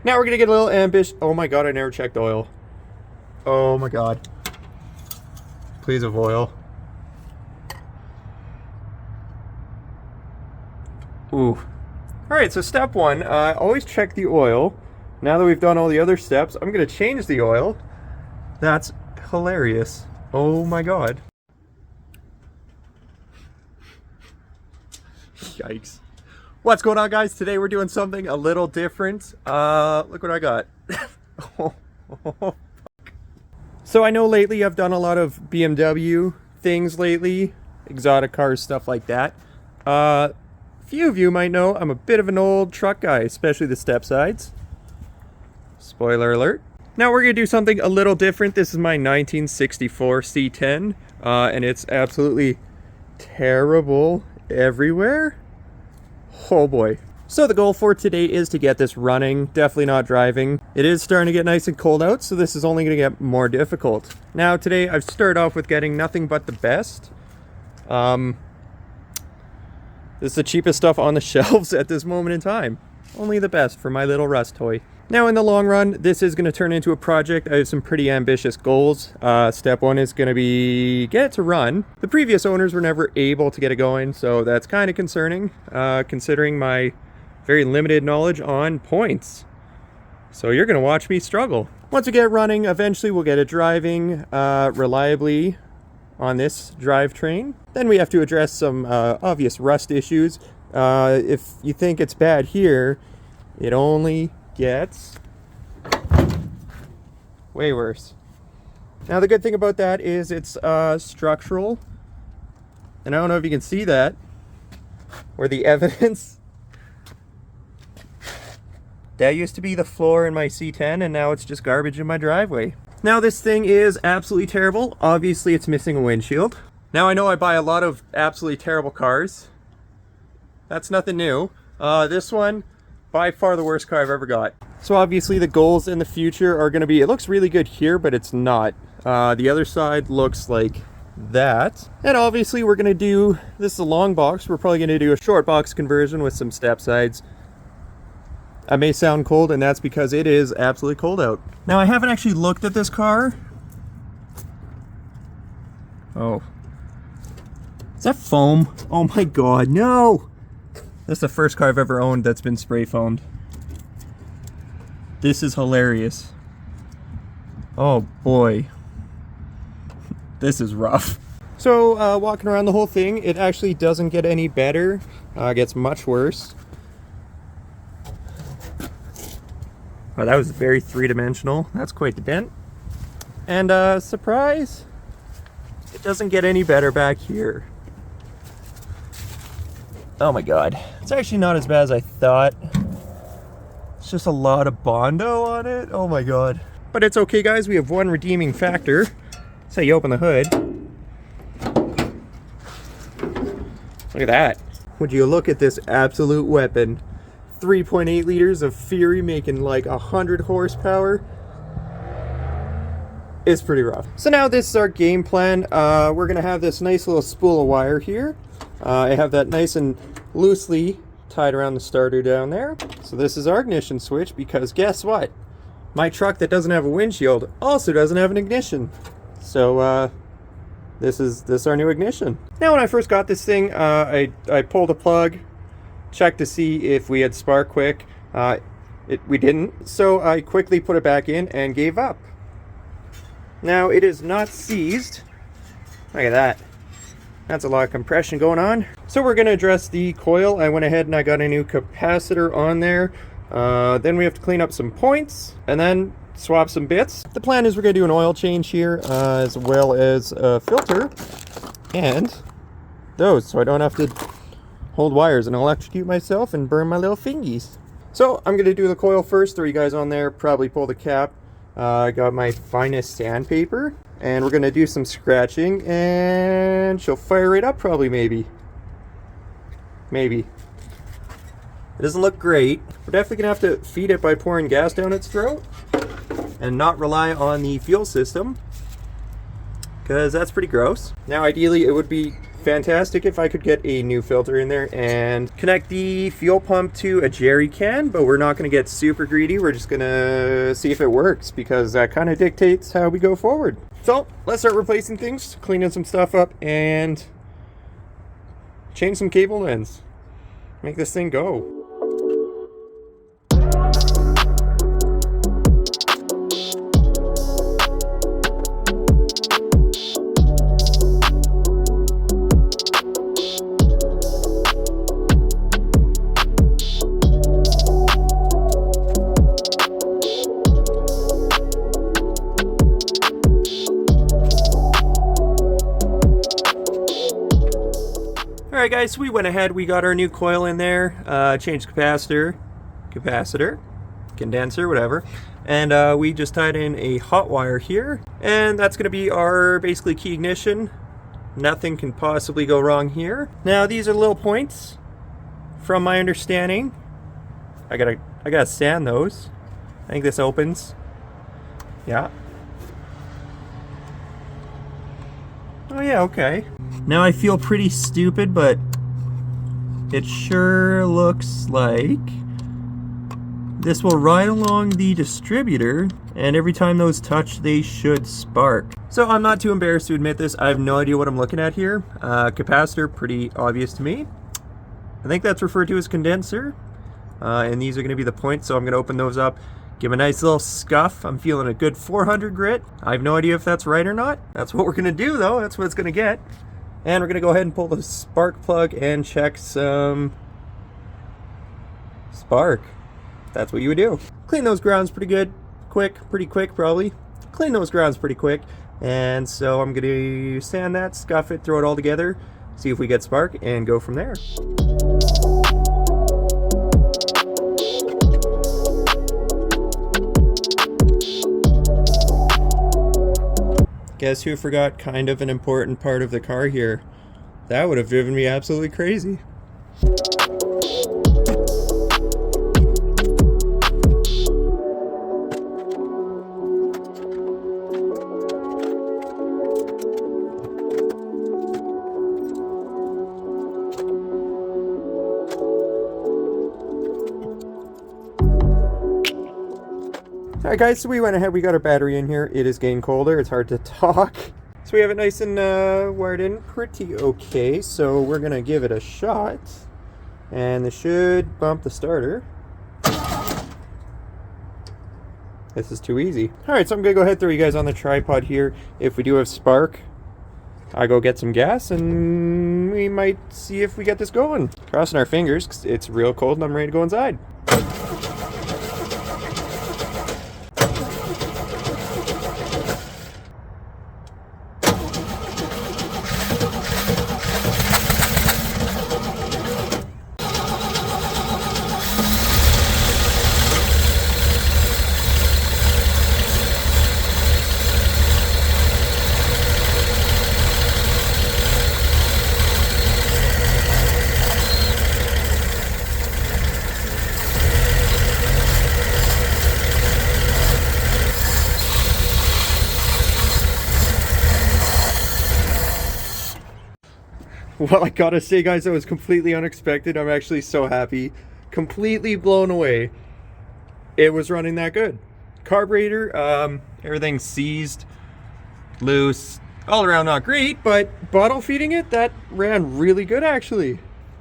Now we're gonna get a little ambitious. Oh my god, I never checked oil. Oh my god. Please have oil. Ooh. Alright, so step one, always check the oil. Now that we've done all the other steps, I'm gonna change the oil. That's hilarious. Oh my god. Yikes. What's going on, guys? Today we're doing something a little different. Look what I got. Fuck. So I know lately I've done a lot of BMW things lately, exotic cars, stuff like that. Few of you might know I'm a bit of an old truck guy, especially the step sides. Spoiler alert. Now we're gonna do something a little different. This is my 1964 C10, and it's absolutely terrible everywhere. Oh boy. So the goal for today is to get this running, definitely not driving. It is starting to get nice and cold out, so this is only going to get more difficult. Now today I've started off with getting nothing but the best. This is the cheapest stuff on the shelves at this moment in time. Only the best for my little Rust toy. Now in the long run, this is going to turn into a project. I have some pretty ambitious goals. Step one is going to be get it to run. The previous owners were never able to get it going, so that's kind of concerning, considering my very limited knowledge on points. So you're going to watch me struggle. Once we get it running, eventually we'll get it driving reliably on this drivetrain. Then we have to address some obvious rust issues. If you think it's bad here, it only gets way worse. Now the good thing about that is it's structural, and I don't know if you can see that, or the evidence. That used to be the floor in my C10, and now it's just garbage in my driveway. Now this thing is absolutely terrible. Obviously it's missing a windshield. Now I know I buy a lot of absolutely terrible cars. That's nothing new. This one, by far the worst car I've ever got. So obviously the goals in the future are going to be, it looks really good here, but it's not. The other side looks like that. And obviously we're going to do, this is a long box, we're probably going to do a short box conversion with some step sides. I may sound cold, and that's because it is absolutely cold out. Now I haven't actually looked at this car. Oh. Is that foam? Oh my god, no! This is the first car I've ever owned that's been spray foamed. This is hilarious. Oh boy. This is rough. So walking around the whole thing, it actually doesn't get any better. It gets much worse. Oh, that was very three-dimensional. That's quite the dent. And surprise, it doesn't get any better back here. Oh my god. It's actually not as bad as I thought. It's just a lot of Bondo on it. Oh my god. But it's okay, guys. We have one redeeming factor. So you open the hood. Look at that. Would you look at this absolute weapon? 3.8 liters of Fury making like 100 horsepower. It's pretty rough. So now this is our game plan. We're gonna have this nice little spool of wire here. I have that nice and loosely tied around the starter down there. So this is our ignition switch, because guess what? My truck that doesn't have a windshield also doesn't have an ignition. So this is our new ignition. Now when I first got this thing, I pulled a plug, checked to see if we had spark quick. We didn't, so I quickly put it back in and gave up. Now it is not seized. Look at that. That's a lot of compression going on. So we're going to address the coil. I went ahead and I got a new capacitor on there. Then we have to clean up some points and then swap some bits. The plan is we're going to do an oil change here, as well as a filter and those, so I don't have to hold wires and electrocute myself and burn my little fingies. So I'm going to do the coil first. Throw you guys on there, probably pull the cap. I got my finest sandpaper, and we're going to do some scratching, and she'll fire it up probably, maybe. It doesn't look great. We're definitely going to have to feed it by pouring gas down its throat and not rely on the fuel system, because that's pretty gross. Now ideally it would be fantastic if I could get a new filter in there and connect the fuel pump to a jerry can, but we're not going to get super greedy. We're just going to see if it works, because that kind of dictates how we go forward. So let's start replacing things, cleaning some stuff up, and change some cable ends. Make this thing go. Alright guys, so we went ahead, we got our new coil in there, changed capacitor, condenser, whatever, and we just tied in a hot wire here, and that's going to be our basically key ignition. Nothing can possibly go wrong here. Now these are little points, from my understanding. I gotta sand those. I think this opens. Yeah. Oh yeah, okay. Now I feel pretty stupid, but it sure looks like this will ride along the distributor, and every time those touch, they should spark. So I'm not too embarrassed to admit this. I have no idea what I'm looking at here. Capacitor, pretty obvious to me. I think that's referred to as condenser. And these are going to be the points, so I'm going to open those up. Give them a nice little scuff. I'm feeling a good 400 grit. I have no idea if that's right or not. That's what we're going to do though. That's what it's going to get. And we're going to go ahead and pull the spark plug and check some spark. That's what you would do. Clean those grounds pretty quick probably. Clean those grounds pretty quick. And so I'm going to sand that, scuff it, throw it all together, see if we get spark, and go from there. Guess who forgot kind of an important part of the car here? That would have driven me absolutely crazy. Alright guys, so we went ahead, we got our battery in here. It is getting colder, it's hard to talk. So we have it nice and wired in pretty okay, so we're going to give it a shot. And this should bump the starter. This is too easy. Alright, so I'm going to go ahead and throw you guys on the tripod here. If we do have spark, I go get some gas and we might see if we get this going. Crossing our fingers, 'cause it's real cold and I'm ready to go inside. Well, I gotta say guys, that was completely unexpected. I'm actually so happy. Completely blown away. It was running that good. Carburetor, everything's seized, loose, all around not great, but bottle feeding it, that ran really good actually.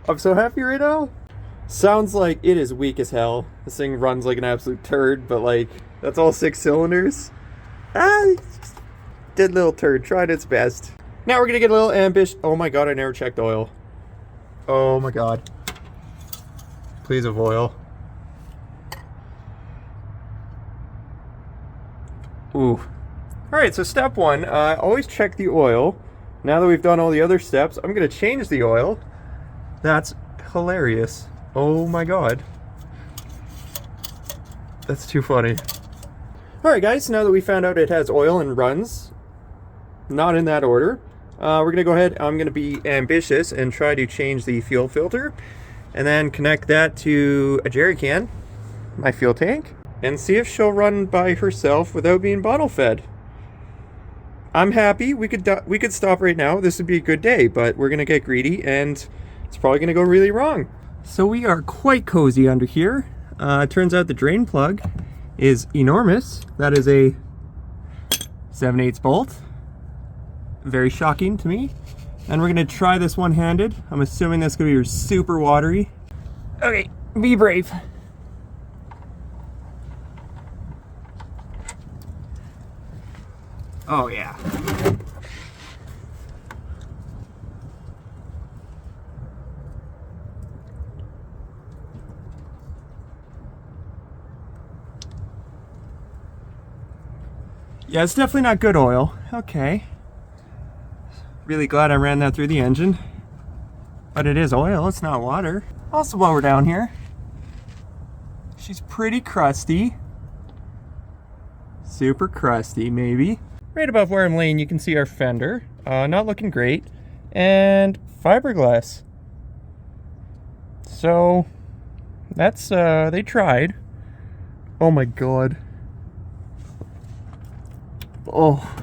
I'm so happy right now. Sounds like it is weak as hell. This thing runs like an absolute turd, but like, that's all 6 cylinders. Dead little turd, tried its best. Now we're gonna get a little ambitious. Oh my god, I never checked oil. Oh my god. Please have oil. Ooh. Alright, so step 1, always check the oil. Now that we've done all the other steps, I'm gonna change the oil. That's hilarious. Oh my god. That's too funny. Alright guys, now that we found out it has oil and runs, not in that order, we're going to go ahead, I'm going to be ambitious and try to change the fuel filter and then connect that to a jerry can, my fuel tank, and see if she'll run by herself without being bottle fed. I'm happy. We could stop right now. This would be a good day, but we're gonna get greedy and it's probably gonna go really wrong. So we are quite cozy under here. Turns out the drain plug is enormous. That is a 7/8 bolt. Very shocking to me. And we're gonna try this one-handed. I'm assuming that's gonna be super watery. Okay, be brave. Oh yeah. Yeah, it's definitely not good oil. Okay. Really glad I ran that through the engine. But it is oil, it's not water. Also, while we're down here, she's pretty crusty. Super crusty, maybe. Right above where I'm laying, you can see our fender. Not looking great. And fiberglass. So, that's, they tried. Oh my god. Oh.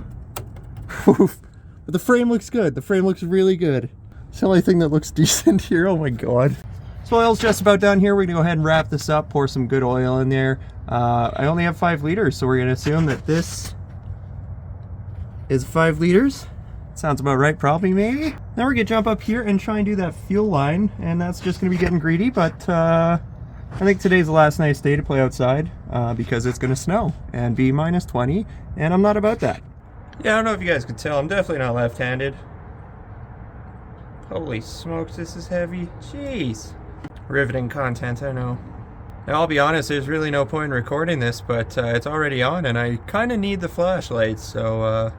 But the frame looks good. The frame looks really good. It's the only thing that looks decent here. Oh my god. So oil's just about done here. We're gonna go ahead and wrap this up, pour some good oil in there. I only have 5 liters, so we're gonna assume that this is 5 liters. Sounds about right, probably, maybe. Now we're gonna jump up here and try and do that fuel line, and that's just gonna be getting greedy, but I think today's the last nice day to play outside because it's gonna snow and be -20, and I'm not about that. Yeah, I don't know if you guys could tell, I'm definitely not left-handed. Holy smokes, this is heavy. Jeez. Riveting content, I know. Now, I'll be honest, there's really no point in recording this, but it's already on, and I kind of need the flashlight, so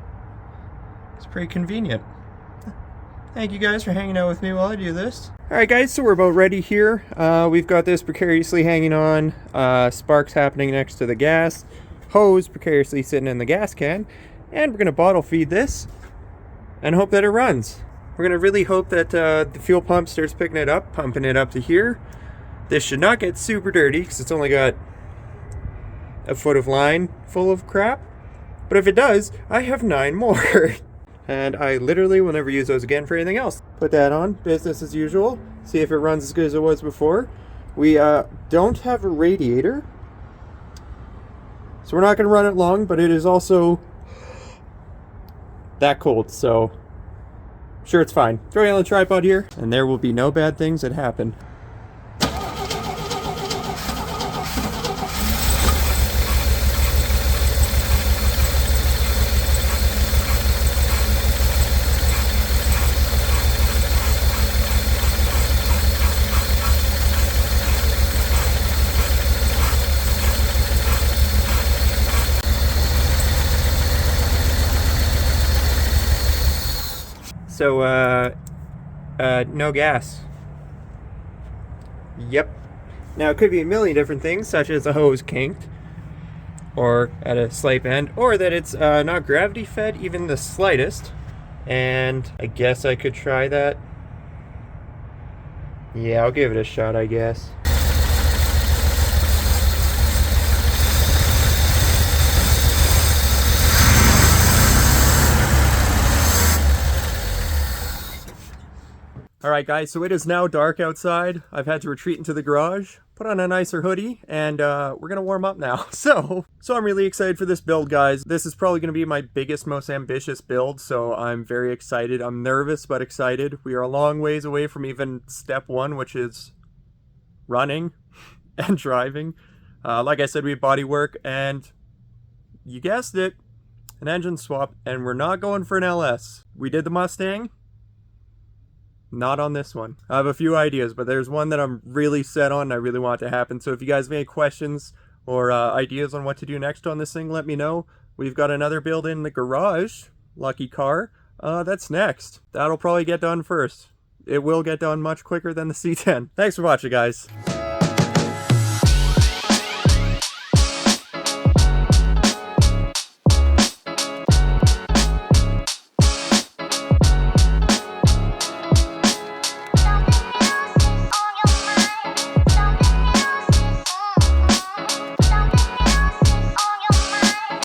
it's pretty convenient. Thank you guys for hanging out with me while I do this. Alright guys, so we're about ready here. We've got this precariously hanging on, sparks happening next to the gas, hose precariously sitting in the gas can, and we're going to bottle feed this and hope that it runs. We're going to really hope that the fuel pump starts picking it up, pumping it up to here. This should not get super dirty because it's only got a foot of line full of crap. But if it does, I have 9 more. And I literally will never use those again for anything else. Put that on, business as usual. See if it runs as good as it was before. We don't have a radiator, so we're not going to run it long, but it is also that cold, so I'm sure it's fine. Throw it on the tripod here, and there will be no bad things that happen. So, no gas. Yep. Now, it could be a million different things, such as a hose kinked, or at a slight bend, or that it's not gravity fed even the slightest. And I guess I could try that. Yeah, I'll give it a shot, I guess. Alright guys, so it is now dark outside. I've had to retreat into the garage, put on a nicer hoodie, and we're gonna warm up now. So I'm really excited for this build, guys. This is probably gonna be my biggest, most ambitious build, so I'm very excited. I'm nervous, but excited. We are a long ways away from even step 1, which is running and driving. Like I said, we have body work, and you guessed it, an engine swap, and we're not going for an LS. We did the Mustang. Not on this one. I have a few ideas, but there's one that I'm really set on and I really want it to happen. So if you guys have any questions or ideas on what to do next on this thing, let me know. We've got another build in the garage, lucky car. That's next. That'll probably get done first. It will get done much quicker than the C10. Thanks for watching, guys.